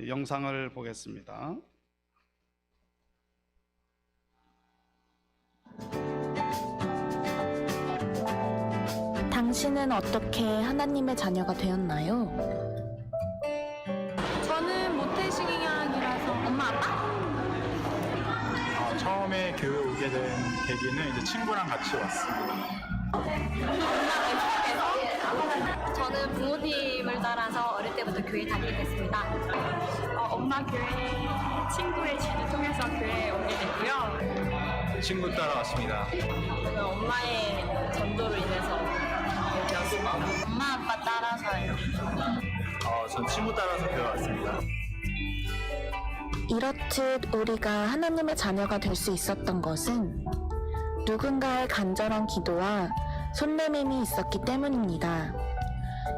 영상을 보겠습니다. 당신은 어떻게 하나님의 자녀가 되었나요? 저는 모태신앙이라서 엄마 아빠? 처음에 교회 오게 된 계기는 이제 친구랑 같이 왔습니다. 저는 부모님을 따라서 어릴 때부터 교회 다니게 됐습니다. 엄마 교회 친구의 지를 통해서 교회에 오게 됐고요. 친구 따라왔습니다. 저는 엄마의 전도로 인해서 오게 되었습니다. 엄마 아빠 따라서요. 전 친구 따라서 교회 왔습니다. 이렇듯 우리가 하나님의 자녀가 될 수 있었던 것은 누군가의 간절한 기도와 손내밈이 있었기 때문입니다.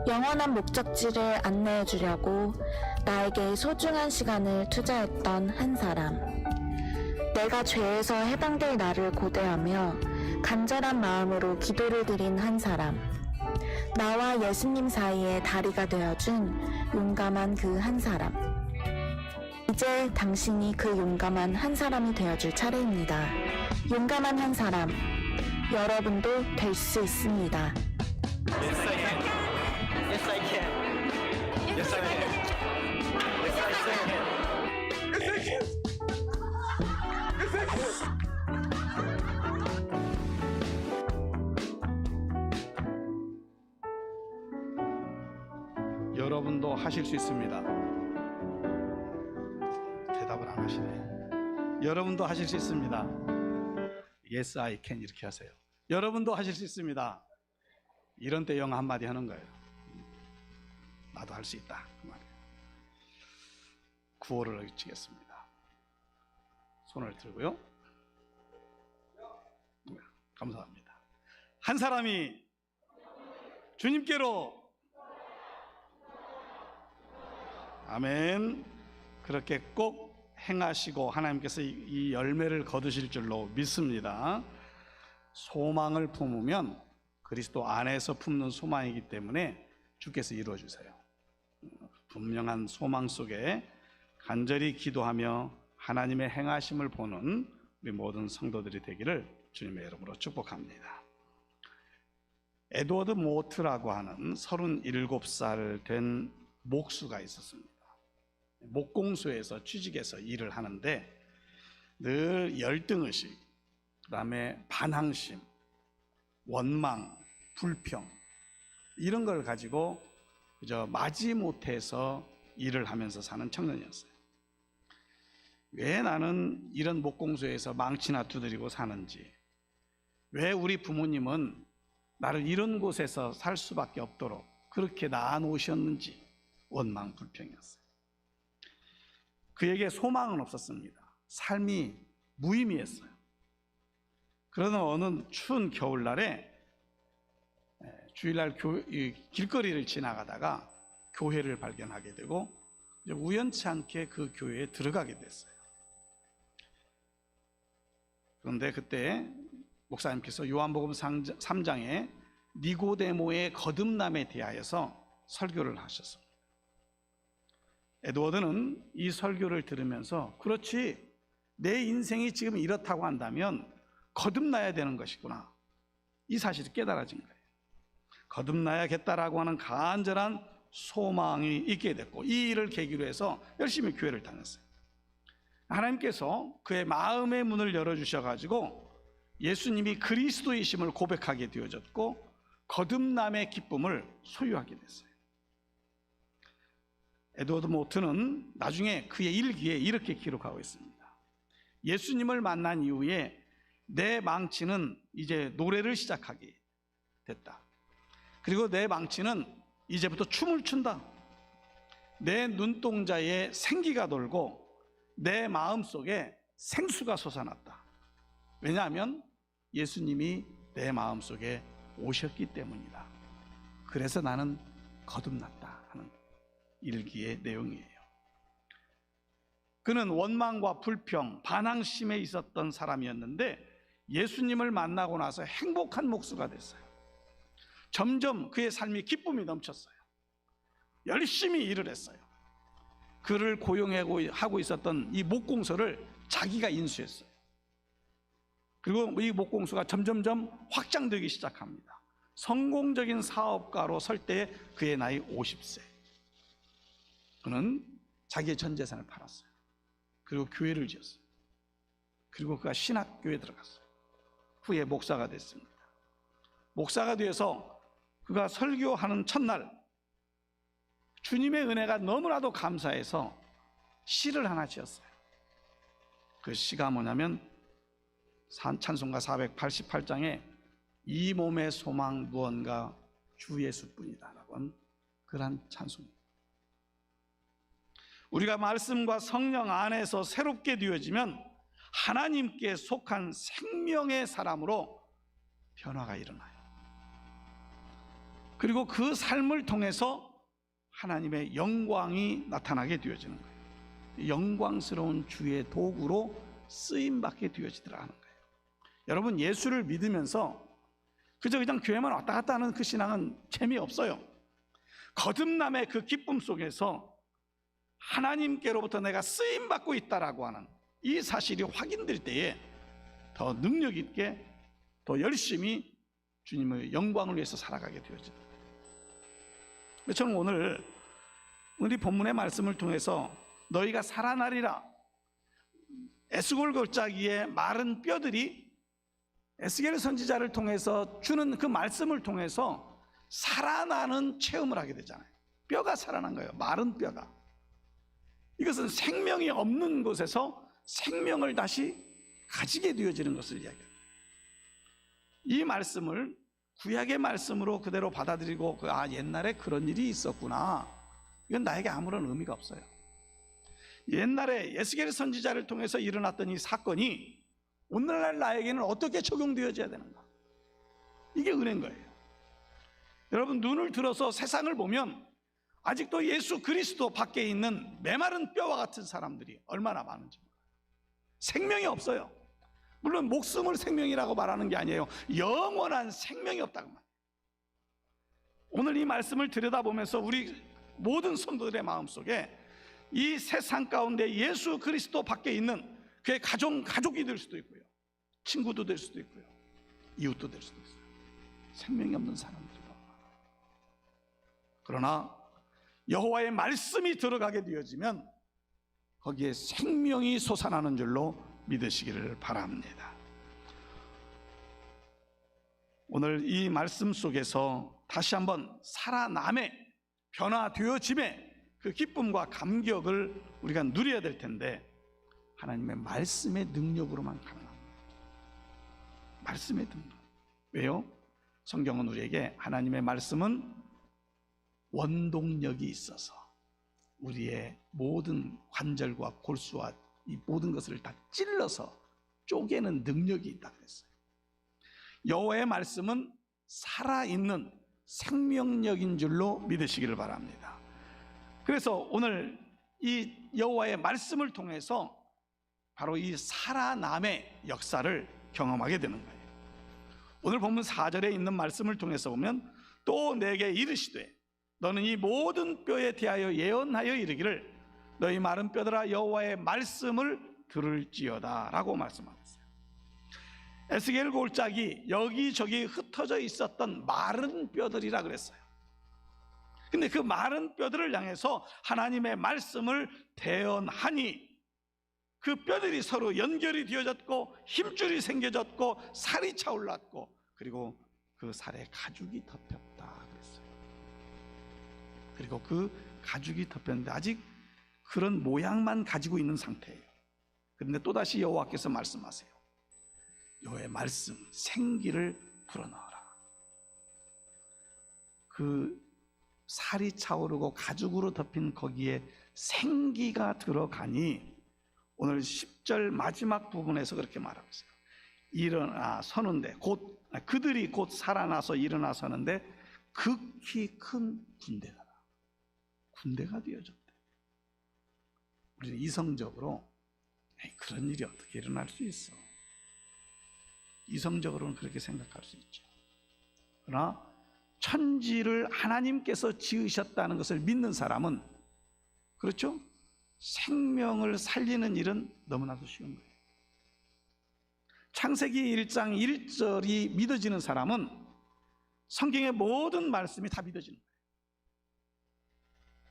영원한 목적지를 안내해 주려고 나에게 소중한 시간을 투자했던 한 사람. 내가 죄에서 해방될 나를 고대하며 간절한 마음으로 기도를 드린 한 사람. 나와 예수님 사이의 다리가 되어준 용감한 그 한 사람. 이제 당신이 그 용감한 한 사람이 되어줄 차례입니다. 용감한 한 사람, 여러분도 될 수 있습니다. Yes, I can. Yes, I can. Yes, I can. Yes, I can. Yes, I can. Yes, I can. 여러분도 하실 수 있습니다. 대답을 안 하시네. 여러분도 하실 수 있습니다. Yes, I can 이렇게 하세요. 여러분도 하실 수 있습니다. 이런 때 영어 한마디 하는 거예요. 나도 할 수 있다 그 말이에요. 구호를 외치겠습니다. 손을 들고요. 감사합니다. 한 사람이 주님께로 아멘. 그렇게 꼭 행하시고 하나님께서 이 열매를 거두실 줄로 믿습니다. 소망을 품으면 그리스도 안에서 품는 소망이기 때문에 주께서 이루어 주세요. 분명한 소망 속에 간절히 기도하며 하나님의 행하심을 보는 우리 모든 성도들이 되기를 주님의 이름으로 축복합니다. 에드워드 모트라고 하는 37살 된 목수가 있었습니다. 목공소에서 취직해서 일을 하는데 늘 열등의식, 그 다음에 반항심, 원망, 불평 이런 걸 가지고 그저 마지못해서 일을 하면서 사는 청년이었어요. 왜 나는 이런 목공소에서 망치나 두드리고 사는지, 왜 우리 부모님은 나를 이런 곳에서 살 수밖에 없도록 그렇게 낳아놓으셨는지 원망, 불평이었어요. 그에게 소망은 없었습니다. 삶이 무의미했어요. 그러나 어느 추운 겨울날에 주일날 길거리를 지나가다가 교회를 발견하게 되고 우연치 않게 그 교회에 들어가게 됐어요. 그런데 그때 목사님께서 요한복음 3장에 니고데모의 거듭남에 대하여서 설교를 하셨습니다. 에드워드는 이 설교를 들으면서 그렇지, 내 인생이 지금 이렇다고 한다면 거듭나야 되는 것이구나, 이 사실이 깨달아진 거예요. 거듭나야겠다라고 하는 간절한 소망이 있게 됐고 이 일을 계기로 해서 열심히 교회를 다녔어요. 하나님께서 그의 마음의 문을 열어주셔가지고 예수님이 그리스도이심을 고백하게 되어졌고 거듭남의 기쁨을 소유하게 됐어요. 에드워드 모트는 나중에 그의 일기에 이렇게 기록하고 있습니다. 예수님을 만난 이후에 내 망치는 이제 노래를 시작하게 됐다. 그리고 내 망치는 이제부터 춤을 춘다. 내 눈동자에 생기가 돌고 내 마음속에 생수가 솟아났다. 왜냐하면 예수님이 내 마음속에 오셨기 때문이다. 그래서 나는 거듭났다 하는 일기의 내용이에요. 그는 원망과 불평, 반항심에 있었던 사람이었는데 예수님을 만나고 나서 행복한 목수가 됐어요. 점점 그의 삶이 기쁨이 넘쳤어요. 열심히 일을 했어요. 그를 고용하고 있었던 이 목공소를 자기가 인수했어요. 그리고 이 목공소가 점점점 확장되기 시작합니다. 성공적인 사업가로 설 때 그의 나이 50세. 그는 자기의 전 재산을 팔았어요. 그리고 교회를 지었어요. 그리고 그가 신학교에 들어갔어요. 후에 목사가 됐습니다. 목사가 되어서 그가 설교하는 첫날 주님의 은혜가 너무나도 감사해서 시를 하나 지었어요. 그 시가 뭐냐면 찬송가 488장에 이 몸의 소망 무언가 주 예수뿐이다 라고 하는 그러한 찬송입니다. 우리가 말씀과 성령 안에서 새롭게 되어지면 하나님께 속한 생명의 사람으로 변화가 일어나요. 그리고 그 삶을 통해서 하나님의 영광이 나타나게 되어지는 거예요. 영광스러운 주의 도구로 쓰임받게 되어지더라 하는 거예요. 여러분, 예수를 믿으면서 그냥 교회만 왔다 갔다 하는 그 신앙은 재미없어요. 거듭남의 그 기쁨 속에서 하나님께로부터 내가 쓰임받고 있다라고 하는 이 사실이 확인될 때에 더 능력 있게 더 열심히 주님의 영광을 위해서 살아가게 되어집니다. 저는 오늘 우리 본문의 말씀을 통해서 너희가 살아나리라, 에스골 골짜기의 마른 뼈들이 에스겔 선지자를 통해서 주는 그 말씀을 통해서 살아나는 체험을 하게 되잖아요. 뼈가 살아난 거예요. 마른 뼈가. 이것은 생명이 없는 곳에서 생명을 다시 가지게 되어지는 것을 이야기합니다. 이 말씀을 구약의 말씀으로 그대로 받아들이고 옛날에 그런 일이 있었구나, 이건 나에게 아무런 의미가 없어요. 옛날에 에스겔 선지자를 통해서 일어났던 이 사건이 오늘날 나에게는 어떻게 적용되어져야 되는가, 이게 은혜인 거예요. 여러분, 눈을 들어서 세상을 보면 아직도 예수 그리스도 밖에 있는 메마른 뼈와 같은 사람들이 얼마나 많은지 몰라요. 생명이 없어요. 물론 목숨을 생명이라고 말하는 게 아니에요. 영원한 생명이 없다고 말해요. 오늘 이 말씀을 들여다보면서 우리 모든 성도들의 마음속에 이 세상 가운데 예수 그리스도 밖에 있는 그의 가족이 될 수도 있고요, 친구도 될 수도 있고요, 이웃도 될 수도 있어요. 생명이 없는 사람들이 너무 많아요. 그러나 여호와의 말씀이 들어가게 되어지면 거기에 생명이 솟아나는 줄로 믿으시기를 바랍니다. 오늘 이 말씀 속에서 다시 한번 살아남의 변화되어짐의 그 기쁨과 감격을 우리가 누려야 될 텐데, 하나님의 말씀의 능력으로만 가능합니다. 말씀의 능력. 왜요? 성경은 우리에게 하나님의 말씀은 원동력이 있어서 우리의 모든 관절과 골수와 이 모든 것을 다 찔러서 쪼개는 능력이 있다 그랬어요. 여호와의 말씀은 살아있는 생명력인 줄로 믿으시기를 바랍니다. 그래서 오늘 이 여호와의 말씀을 통해서 바로 이 살아남의 역사를 경험하게 되는 거예요. 오늘 본문 4절에 있는 말씀을 통해서 보면 또 내게 이르시되 너는 이 모든 뼈에 대하여 예언하여 이르기를 너희 마른 뼈들아 여호와의 말씀을 들을지어다 라고 말씀하셨어요. 에스겔 골짜기 여기저기 흩어져 있었던 마른 뼈들이라 그랬어요. 근데 그 마른 뼈들을 향해서 하나님의 말씀을 대언하니 그 뼈들이 서로 연결이 되어졌고 힘줄이 생겨졌고 살이 차올랐고 그리고 그 살에 가죽이 덮였다 그랬어요. 그리고 그 가죽이 덮였는데 아직 그런 모양만 가지고 있는 상태예요. 그런데 또다시 여호와께서 말씀하세요. 여호와의 말씀 생기를 불어넣어라. 그 살이 차오르고 가죽으로 덮인 거기에 생기가 들어가니 오늘 10절 마지막 부분에서 그렇게 말하고 있어요. 일어나 서는데 그들이 곧 살아나서 일어나 서는데 극히 큰 군대가 되어졌대. 우리는 이성적으로 그런 일이 어떻게 일어날 수 있어? 이성적으로는 그렇게 생각할 수 있죠. 그러나 천지를 하나님께서 지으셨다는 것을 믿는 사람은, 그렇죠? 생명을 살리는 일은 너무나도 쉬운 거예요. 창세기 1장 1절이 믿어지는 사람은 성경의 모든 말씀이 다 믿어지는 거예요.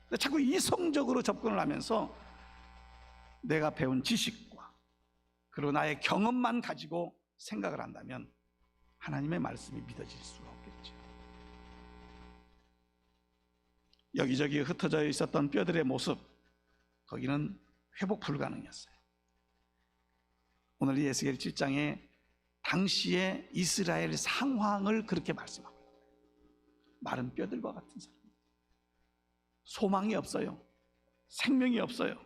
근데 자꾸 이성적으로 접근을 하면서 내가 배운 지식과 그리고 나의 경험만 가지고 생각을 한다면 하나님의 말씀이 믿어질 수가 없겠죠. 여기저기 흩어져 있었던 뼈들의 모습, 거기는 회복 불가능이었어요. 오늘 이 에스겔 7장에 당시의 이스라엘 상황을 그렇게 말씀하고 있어요. 마른 뼈들과 같은 사람, 소망이 없어요. 생명이 없어요.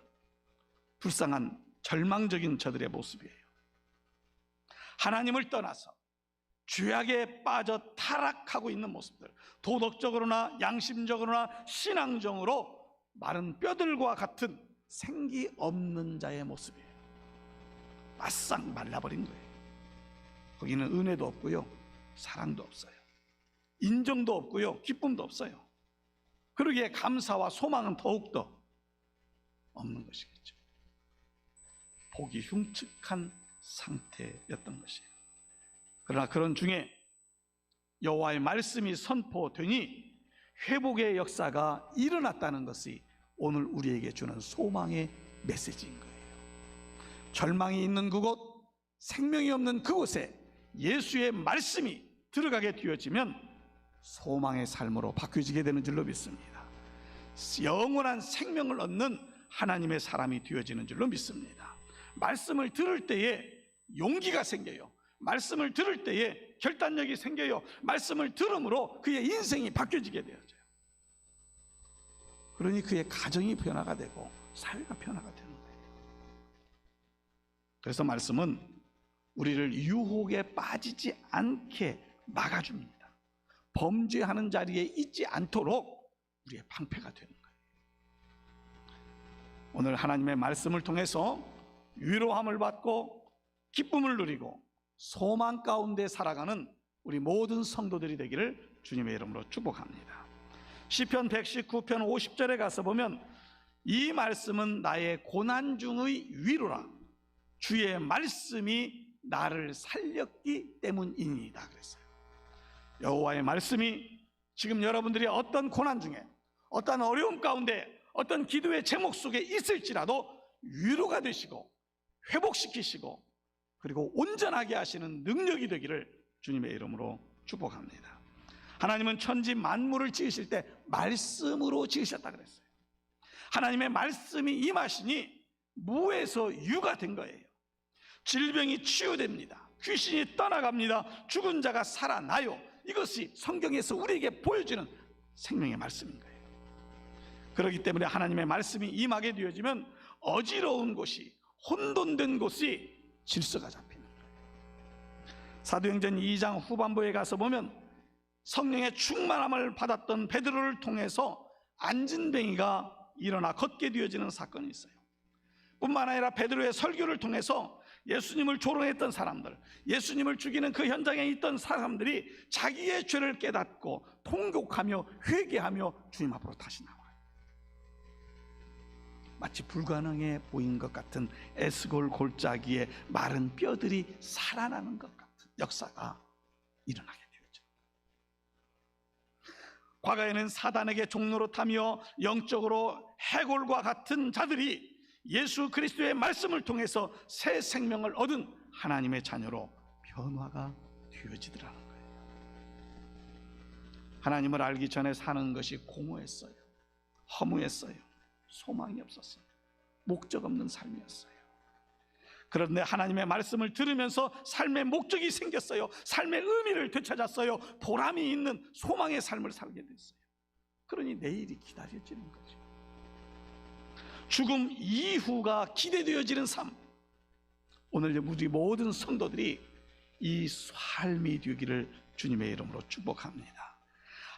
불쌍한 절망적인 저들의 모습이에요. 하나님을 떠나서 죄악에 빠져 타락하고 있는 모습들, 도덕적으로나 양심적으로나 신앙적으로 마른 뼈들과 같은 생기 없는 자의 모습이에요. 바싹 말라버린 거예요. 거기는 은혜도 없고요, 사랑도 없어요, 인정도 없고요, 기쁨도 없어요. 그러기에 감사와 소망은 더욱더 없는 것이겠죠. 보기 흉측한 상태였던 것이에요. 그러나 그런 중에 여호와의 말씀이 선포되니 회복의 역사가 일어났다는 것이 오늘 우리에게 주는 소망의 메시지인 거예요. 절망이 있는 그곳, 생명이 없는 그곳에 예수의 말씀이 들어가게 되어지면 소망의 삶으로 바뀌어지게 되는 줄로 믿습니다. 영원한 생명을 얻는 하나님의 사람이 되어지는 줄로 믿습니다. 말씀을 들을 때에 용기가 생겨요. 말씀을 들을 때에 결단력이 생겨요. 말씀을 들음으로 그의 인생이 바뀌어지게 되어져요. 그러니 그의 가정이 변화가 되고 사회가 변화가 되는 거예요. 그래서 말씀은 우리를 유혹에 빠지지 않게 막아줍니다. 범죄하는 자리에 있지 않도록 우리의 방패가 되는 거예요. 오늘 하나님의 말씀을 통해서 위로함을 받고 기쁨을 누리고 소망 가운데 살아가는 우리 모든 성도들이 되기를 주님의 이름으로 축복합니다. 시편 119편 50절에 가서 보면 이 말씀은 나의 고난 중의 위로라, 주의 말씀이 나를 살렸기 때문이니이다 그랬어요. 여호와의 말씀이 지금 여러분들이 어떤 고난 중에, 어떤 어려움 가운데, 어떤 기도의 제목 속에 있을지라도 위로가 되시고 회복시키시고 그리고 온전하게 하시는 능력이 되기를 주님의 이름으로 축복합니다. 하나님은 천지 만물을 지으실 때 말씀으로 지으셨다 그랬어요. 하나님의 말씀이 임하시니 무에서 유가 된 거예요. 질병이 치유됩니다. 귀신이 떠나갑니다. 죽은 자가 살아나요. 이것이 성경에서 우리에게 보여주는 생명의 말씀인 거예요. 그렇기 때문에 하나님의 말씀이 임하게 되어지면 어지러운 곳이, 혼돈된 곳이 질서가 잡히는 거예요. 사도행전 2장 후반부에 가서 보면 성령의 충만함을 받았던 베드로를 통해서 안진뱅이가 일어나 걷게 되어지는 사건이 있어요. 뿐만 아니라 베드로의 설교를 통해서 예수님을 조롱했던 사람들, 예수님을 죽이는 그 현장에 있던 사람들이 자기의 죄를 깨닫고 통곡하며 회개하며 주님 앞으로 다시 나와요. 마치 불가능해 보인 것 같은 에스골 골짜기에 마른 뼈들이 살아나는 것 같은 역사가 일어나게 되었죠. 과거에는 사단에게 종로로 타며 영적으로 해골과 같은 자들이 예수 그리스도의 말씀을 통해서 새 생명을 얻은 하나님의 자녀로 변화가 되어지더라는 거예요. 하나님을 알기 전에 사는 것이 공허했어요. 허무했어요. 소망이 없었어요. 목적 없는 삶이었어요. 그런데 하나님의 말씀을 들으면서 삶의 목적이 생겼어요. 삶의 의미를 되찾았어요. 보람이 있는 소망의 삶을 살게 됐어요. 그러니 내일이 기다려지는 거죠. 죽음 이후가 기대되어지는 삶. 오늘 우리 모든 성도들이 이 삶이 되기를 주님의 이름으로 축복합니다.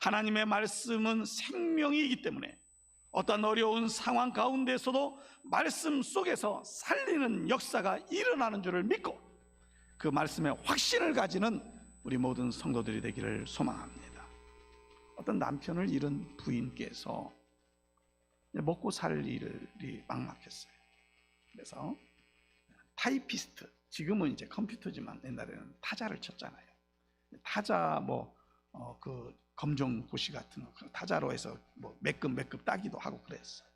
하나님의 말씀은 생명이기 때문에 어떤 어려운 상황 가운데서도 말씀 속에서 살리는 역사가 일어나는 줄을 믿고 그 말씀에 확신을 가지는 우리 모든 성도들이 되기를 소망합니다. 어떤 남편을 잃은 부인께서 먹고 살 일이 막막했어요. 그래서 타이피스트, 지금은 이제 컴퓨터지만 옛날에는 타자를 쳤잖아요. 타자 그 검정 고시 같은 거 타자로 해서 몇 급 따기도 하고 그랬어요.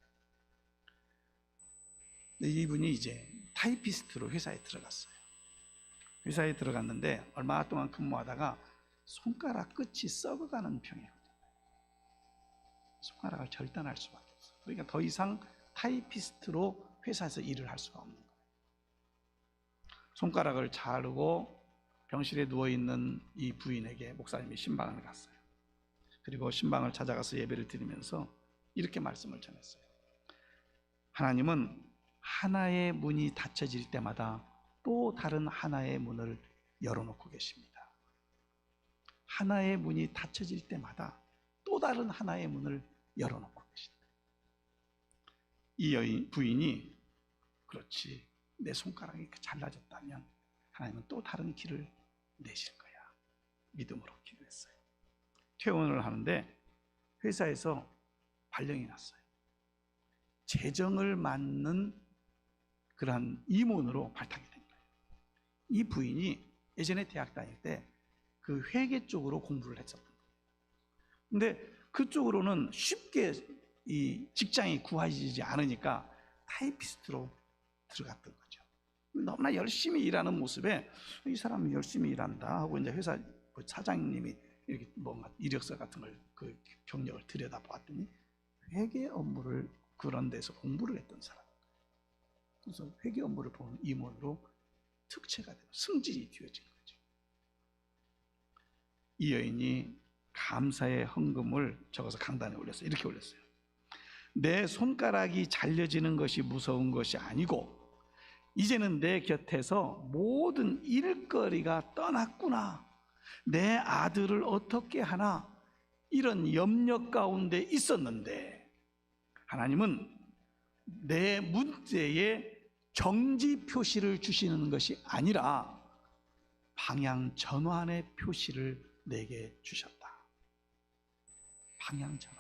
근데 이분이 이제 타이피스트로 회사에 들어갔어요. 회사에 들어갔는데 얼마 동안 근무하다가 손가락 끝이 썩어가는 병이 걸려요. 손가락을 절단할 수밖에 없어요. 그러니까 더 이상 타이피스트로 회사에서 일을 할 수가 없는 거예요. 손가락을 자르고 병실에 누워있는 이 부인에게 목사님이 신방을 갔어요. 그리고 신방을 찾아가서 예배를 드리면서 이렇게 말씀을 전했어요. 하나님은 하나의 문이 닫혀질 때마다 또 다른 하나의 문을 열어놓고 계십니다. 하나의 문이 닫혀질 때마다 또 다른 하나의 문을 열어놓고 계신다. 이 부인이 그렇지, 내 손가락이 잘라졌다면 하나님은 또 다른 길을 내실 거야. 믿음으로 기도했어요. 퇴원을 하는데 회사에서 발령이 났어요. 재정을 맡는 그러한 임원으로 발탁이 된 거예요. 이 부인이 예전에 대학 다닐 때 그 회계 쪽으로 공부를 했었던 거예요. 근데 그쪽으로는 쉽게 이 직장이 구하지지 않으니까 타이피스트로 들어갔던 거죠. 너무나 열심히 일하는 모습에 이 사람이 열심히 일한다 하고 이제 회사 사장님이 이렇게 뭔가 이력서 같은 걸 그 경력을 들여다보았더니 회계 업무를 그런 데서 공부를 했던 사람. 그래서 회계 업무를 보는 임원으로 특채가 되고 승진이 되어진 거죠. 이 여인이 감사의 헌금을 적어서 강단에 올렸어요. 이렇게 올렸어요. 내 손가락이 잘려지는 것이 무서운 것이 아니고 이제는 내 곁에서 모든 일거리가 떠났구나. 내 아들을 어떻게 하나 이런 염려 가운데 있었는데 하나님은 내 문제에 정지 표시를 주시는 것이 아니라 방향 전환의 표시를 내게 주셨다. 방향 전환.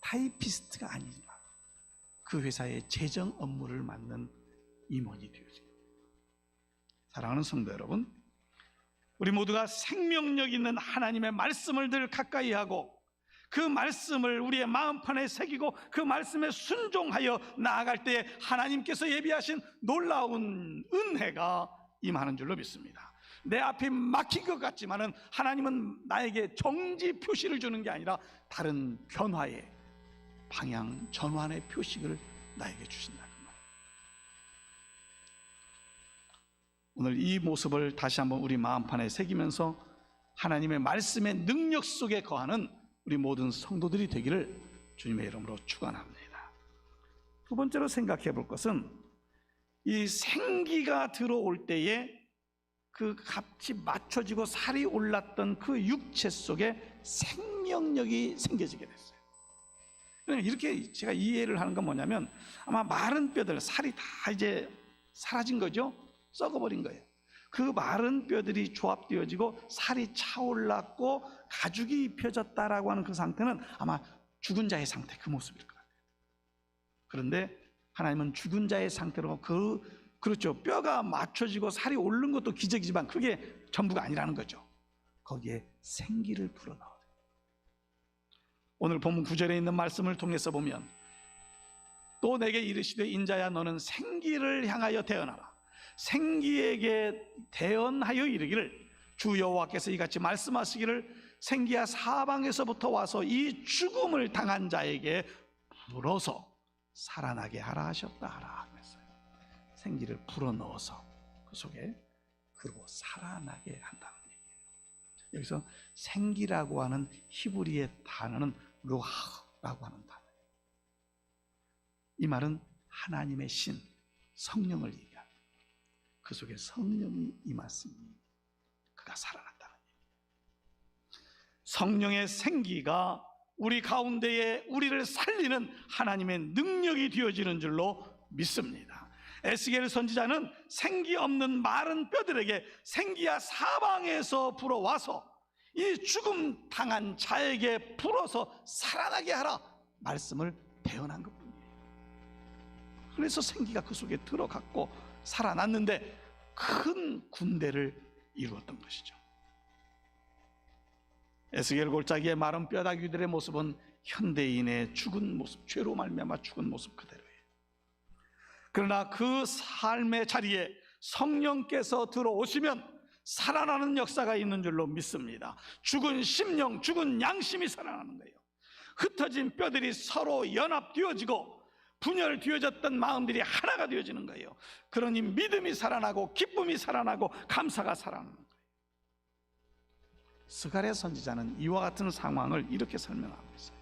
타이피스트가 아니라 그 회사의 재정 업무를 맡는 임원이 되어집니다. 사랑하는 성도 여러분, 우리 모두가 생명력 있는 하나님의 말씀을 늘 가까이 하고 그 말씀을 우리의 마음판에 새기고 그 말씀에 순종하여 나아갈 때에 하나님께서 예비하신 놀라운 은혜가 임하는 줄로 믿습니다. 내 앞이 막힌 것 같지만은 하나님은 나에게 정지 표시를 주는 게 아니라 다른 변화의 방향 전환의 표식을 나에게 주신다. 오늘 이 모습을 다시 한번 우리 마음판에 새기면서 하나님의 말씀의 능력 속에 거하는 우리 모든 성도들이 되기를 주님의 이름으로 축원합니다. 두 번째로 생각해 볼 것은 이 생기가 들어올 때에 그 값이 맞춰지고 살이 올랐던 그 육체 속에 생명력이 생겨지게 됐어요. 이렇게 제가 이해를 하는 건 뭐냐면 아마 마른 뼈들, 살이 다 이제 사라진 거죠. 썩어버린 거예요. 그 마른 뼈들이 조합되어지고 살이 차올랐고 가죽이 입혀졌다라고 하는 그 상태는 아마 죽은 자의 상태, 그 모습일 것 같아요. 그런데 하나님은 죽은 자의 상태로 그렇죠. 뼈가 맞춰지고 살이 오른 것도 기적이지만 그게 전부가 아니라는 거죠. 거기에 생기를 불어넣어요. 오늘 본문 9절에 있는 말씀을 통해서 보면 또 내게 이르시되 인자야 너는 생기를 향하여 대언하라. 생기에게 대언하여 이르기를 주 여호와께서 이같이 말씀하시기를 생기야 사방에서부터 와서 이 죽음을 당한 자에게 불어서 살아나게 하라 하셨다 하라 그랬어요. 생기를 불어넣어서 그 속에 그리고 살아나게 한다는 얘기예요. 여기서 생기라고 하는 히브리의 단어는 루하라고 하는 단어예요. 이 말은 하나님의 신, 성령을 얘기합니다. 그 속에 성령이 임했으니 그가 살아났다는 얘기예요. 성령의 생기가 우리 가운데에 우리를 살리는 하나님의 능력이 되어지는 줄로 믿습니다. 에스겔 선지자는 생기 없는 마른 뼈들에게 생기야 사방에서 불어와서 이 죽음 당한 자에게 불어서 살아나게 하라 말씀을 대언한 것입니다. 그래서 생기가 그 속에 들어갔고 살아났는데 큰 군대를 이루었던 것이죠. 에스겔 골짜기의 마른 뼈다귀들의 모습은 현대인의 죽은 모습, 죄로 말미암아 죽은 모습 그대로예요. 그러나 그 삶의 자리에 성령께서 들어오시면 살아나는 역사가 있는 줄로 믿습니다. 죽은 심령, 죽은 양심이 살아나는 거예요. 흩어진 뼈들이 서로 연합되어지고 분열되어졌던 마음들이 하나가 되어지는 거예요. 그러니 믿음이 살아나고 기쁨이 살아나고 감사가 살아나는 거예요. 스가랴 선지자는 이와 같은 상황을 이렇게 설명하고 있어요.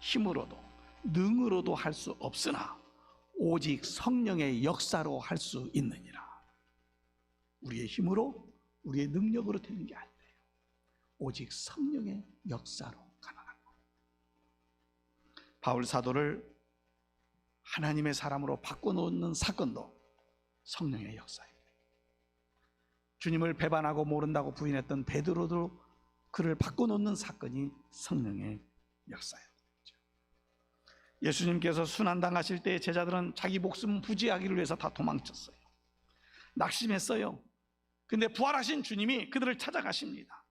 힘으로도 능으로도 할 수 없으나 오직 성령의 역사로 할 수 있느니라. 우리의 힘으로 우리의 능력으로 되는 게 아니에요. 오직 성령의 역사로 가능한 거예요. 바울 사도를 하나님의 사람으로 바꿔놓는 사건도 성령의 역사입니다. 주님을 배반하고 모른다고 부인했던 베드로도 그를 바꿔놓는 사건이 성령의 역사예요. 예수님께서 순환당하실 때 제자들은 자기 목숨 부지하기를 위해서 다 도망쳤어요. 낙심했어요. 근데 부활하신 주님이 그들을 찾아가십니다.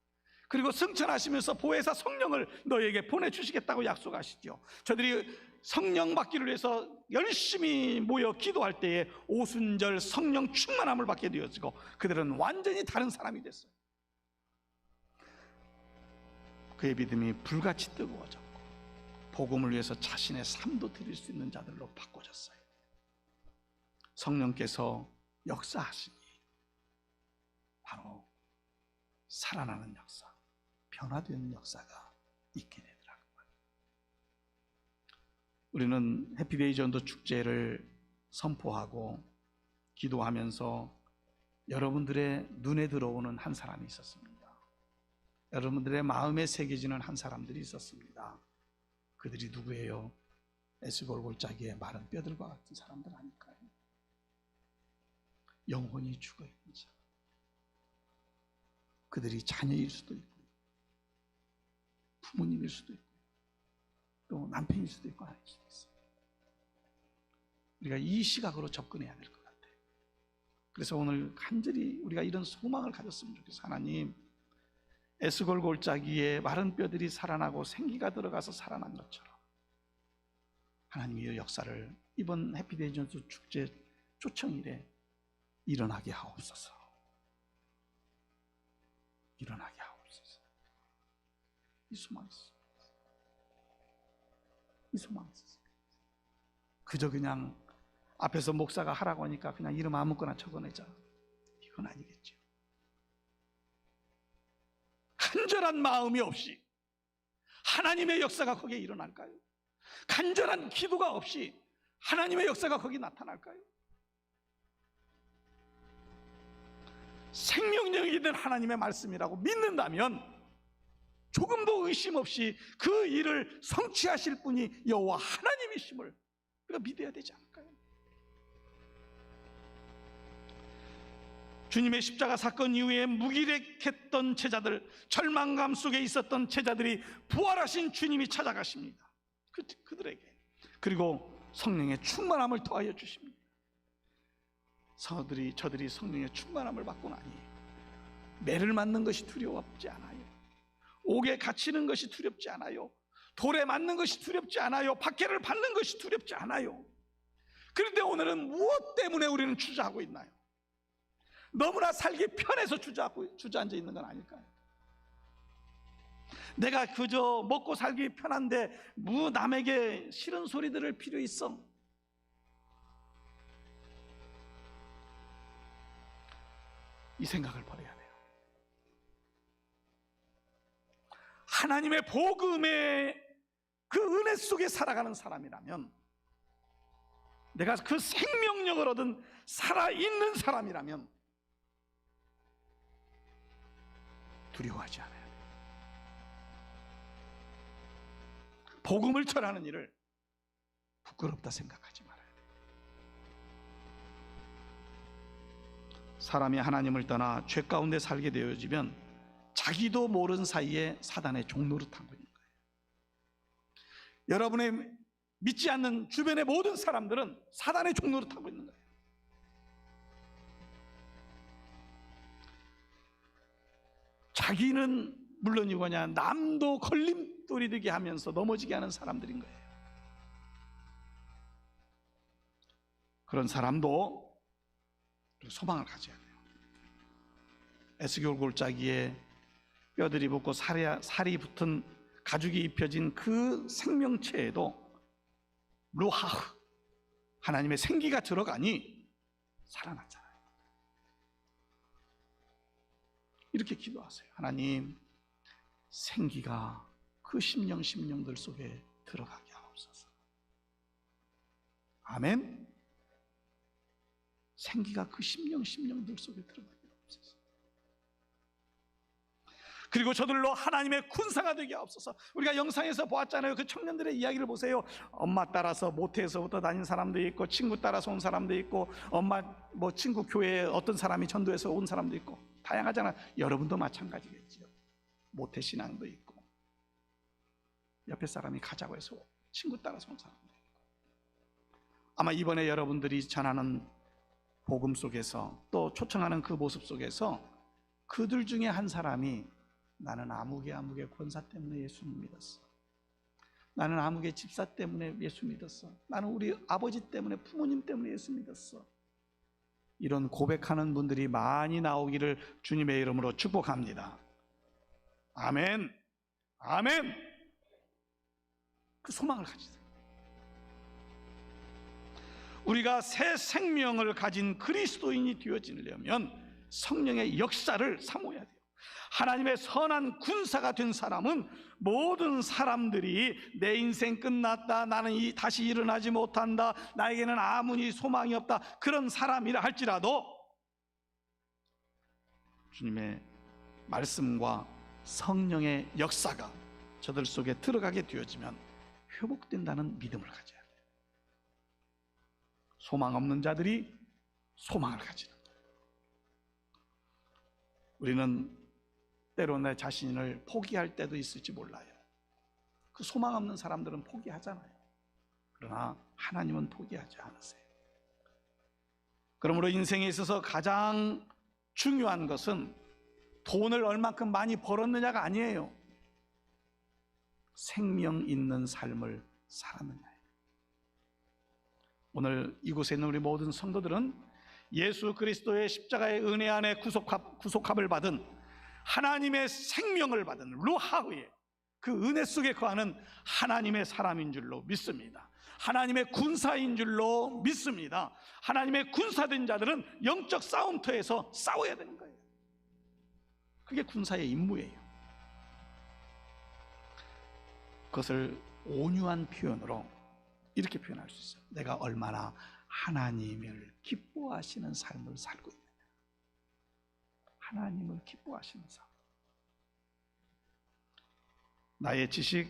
그리고 승천하시면서 보혜사 성령을 너에게 보내주시겠다고 약속하시죠. 저들이 성령 받기를 위해서 열심히 모여 기도할 때에 오순절 성령 충만함을 받게 되어지고 그들은 완전히 다른 사람이 됐어요. 그의 믿음이 불같이 뜨거워졌고 복음을 위해서 자신의 삶도 드릴 수 있는 자들로 바꿔졌어요. 성령께서 역사하시니 바로 살아나는 역사, 변화되는 역사가 있게 되더라고요. 우리는 해피데이 전도 축제를 선포하고 기도하면서 여러분들의 눈에 들어오는 한 사람이 있었습니다. 여러분들의 마음에 새겨지는 한 사람들이 있었습니다. 그들이 누구예요? 에스겔 골짜기의 마른 뼈들과 같은 사람들 아닐까요? 영혼이 죽어있는 사람. 그들이 자녀일 수도 있고 부모님일 수도 있고 또 남편일 수도 있고 아닐 수도 있어요. 우리가 이 시각으로 접근해야 될 것 같아요. 그래서 오늘 간절히 우리가 이런 소망을 가졌으면 좋겠어요. 하나님, 에스겔 골짜기에 마른 뼈들이 살아나고 생기가 들어가서 살아난 것처럼 하나님의 역사를 이번 해피데이 전도 축제 초청일에 일어나게 하옵소서. 일어나게 하옵소서. 이 소망이 있어요. 이 소망이 있어요. 그저 그냥 앞에서 목사가 하라고 하니까 그냥 이름 아무거나 적어내자, 이건 아니겠죠. 간절한 마음이 없이 하나님의 역사가 거기에 일어날까요? 간절한 기도가 없이 하나님의 역사가 거기 나타날까요? 생명력이 있는 하나님의 말씀이라고 믿는다면 조금도 의심 없이 그 일을 성취하실 분이 여호와 하나님이심을 우리가 믿어야 되지 않을까요? 주님의 십자가 사건 이후에 무기력했던 제자들, 절망감 속에 있었던 제자들이 부활하신 주님이 찾아가십니다. 그들에게. 그리고 성령의 충만함을 더하여 주십니다. 저들이 성령의 충만함을 받고 나니 매를 맞는 것이 두려웠지 않아요. 옥에 갇히는 것이 두렵지 않아요. 돌에 맞는 것이 두렵지 않아요. 박해를 받는 것이 두렵지 않아요. 그런데 오늘은 무엇 때문에 우리는 주저하고 있나요? 너무나 살기 편해서 주저앉아 있는 건 아닐까요? 내가 그저 먹고 살기 편한데 남에게 싫은 소리 들을 필요 있어? 이 생각을 버려야 돼요. 하나님의 복음의 그 은혜 속에 살아가는 사람이라면, 내가 그 생명력을 얻은 살아있는 사람이라면 두려워하지 않아요. 복음을 전하는 일을 부끄럽다 생각하지 말아요. 사람이 하나님을 떠나 죄 가운데 살게 되어지면 자기도 모르는 사이에 사단의 종노릇한 거예요. 여러분의 믿지 않는 주변의 모든 사람들은 사단의 종로를 타고 있는 거예요. 자기는 물론이거냐 남도 걸림돌이 되게 하면서 넘어지게 하는 사람들인 거예요. 그런 사람도 소망을 가져야 돼요. 에스겔 골짜기에 뼈들이 붙고 살이 붙은 가죽이 입혀진 그 생명체에도 루하흐, 하나님의 생기가 들어가니 살아났잖아요. 이렇게 기도하세요. 하나님, 생기가 그 심령들 속에 들어가게 하옵소서. 아멘. 생기가 그 심령들 속에 들어가게 하옵소서. 그리고 저들로 하나님의 군사가 되게 하옵소서. 우리가 영상에서 보았잖아요. 그 청년들의 이야기를 보세요. 엄마 따라서 모태에서부터 다닌 사람도 있고, 친구 따라서 온 사람도 있고, 엄마 친구 교회에 어떤 사람이 전도해서 온 사람도 있고, 다양하잖아요. 여러분도 마찬가지겠죠. 모태 신앙도 있고, 옆에 사람이 가자고 해서 친구 따라서 온 사람도 있고. 아마 이번에 여러분들이 전하는 복음 속에서 또 초청하는 그 모습 속에서 그들 중에 한 사람이 나는 아무개 권사 때문에 예수님 믿었어. 나는 아무개 집사 때문에 예수 믿었어. 나는 우리 아버지 때문에, 부모님 때문에 예수 믿었어. 이런 고백하는 분들이 많이 나오기를 주님의 이름으로 축복합니다. 아멘. 아멘. 그 소망을 가지세요. 우리가 새 생명을 가진 그리스도인이 되어지려면 성령의 역사를 사모해야 돼요. 하나님의 선한 군사가 된 사람은 모든 사람들이 내 인생 끝났다, 나는 다시 일어나지 못한다, 나에게는 아무리 소망이 없다, 그런 사람이라 할지라도 주님의 말씀과 성령의 역사가 저들 속에 들어가게 되어지면 회복된다는 믿음을 가져야 돼요. 소망 없는 자들이 소망을 가지는 거예요. 우리는 때로 내 자신을 포기할 때도 있을지 몰라요. 그 소망 없는 사람들은 포기하잖아요. 그러나 하나님은 포기하지 않으세요. 그러므로 인생에 있어서 가장 중요한 것은 돈을 얼만큼 많이 벌었느냐가 아니에요. 생명 있는 삶을 살았느냐예요. 오늘 이곳에 있는 우리 모든 성도들은 예수 그리스도의 십자가의 은혜 안에 구속함을 받은 하나님의 생명을 받은 루하흐의 그 은혜 속에 거하는 하나님의 사람인 줄로 믿습니다. 하나님의 군사인 줄로 믿습니다. 하나님의 군사된 자들은 영적 싸움터에서 싸워야 되는 거예요. 그게 군사의 임무예요. 그것을 온유한 표현으로 이렇게 표현할 수 있어요. 내가 얼마나 하나님을 기뻐하시는 삶을 살고 있느냐. 하나님을 기뻐하시는 삶. 나의 지식,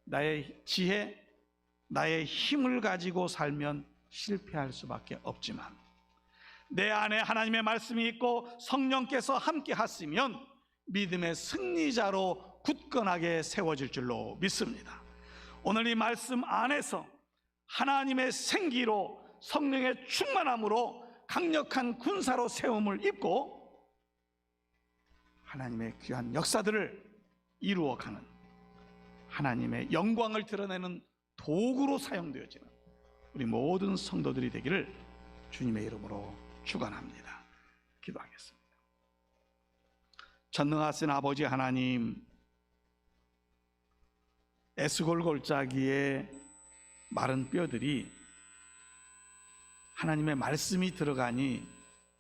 나의 지혜, 나의 힘을 가지고 살면 실패할 수밖에 없지만 내 안에 하나님의 말씀이 있고 성령께서 함께 하시면 믿음의 승리자로 굳건하게 세워질 줄로 믿습니다. 오늘 이 말씀 안에서 하나님의 생기로 성령의 충만함으로 강력한 군사로 세움을 입고 하나님의 귀한 역사들을 이루어가는 하나님의 영광을 드러내는 도구로 사용되어지는 우리 모든 성도들이 되기를 주님의 이름으로 축원합니다. 기도하겠습니다. 전능하신 아버지 하나님, 에스골 골짜기에 마른 뼈들이 하나님의 말씀이 들어가니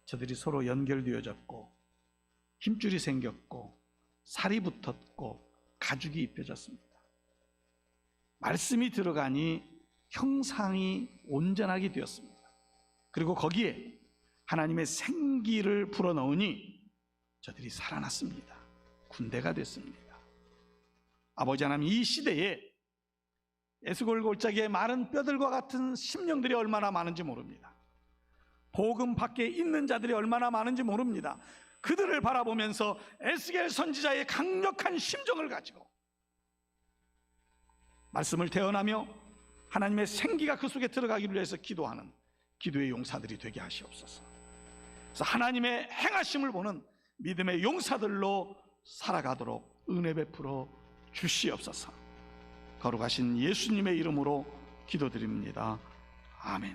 저들이 서로 연결되어졌고 힘줄이 생겼고 살이 붙었고 가죽이 입혀졌습니다. 말씀이 들어가니 형상이 온전하게 되었습니다. 그리고 거기에 하나님의 생기를 불어넣으니 저들이 살아났습니다. 군대가 됐습니다. 아버지 하나님, 이 시대에 에스골 골짜기의 마른 뼈들과 같은 심령들이 얼마나 많은지 모릅니다. 복음 밖에 있는 자들이 얼마나 많은지 모릅니다. 그들을 바라보면서 에스겔 선지자의 강력한 심정을 가지고 말씀을 대언하며 하나님의 생기가 그 속에 들어가기를 위해서 기도하는 기도의 용사들이 되게 하시옵소서. 그래서 하나님의 행하심을 보는 믿음의 용사들로 살아가도록 은혜 베풀어 주시옵소서. 거룩하신 예수님의 이름으로 기도드립니다. 아멘.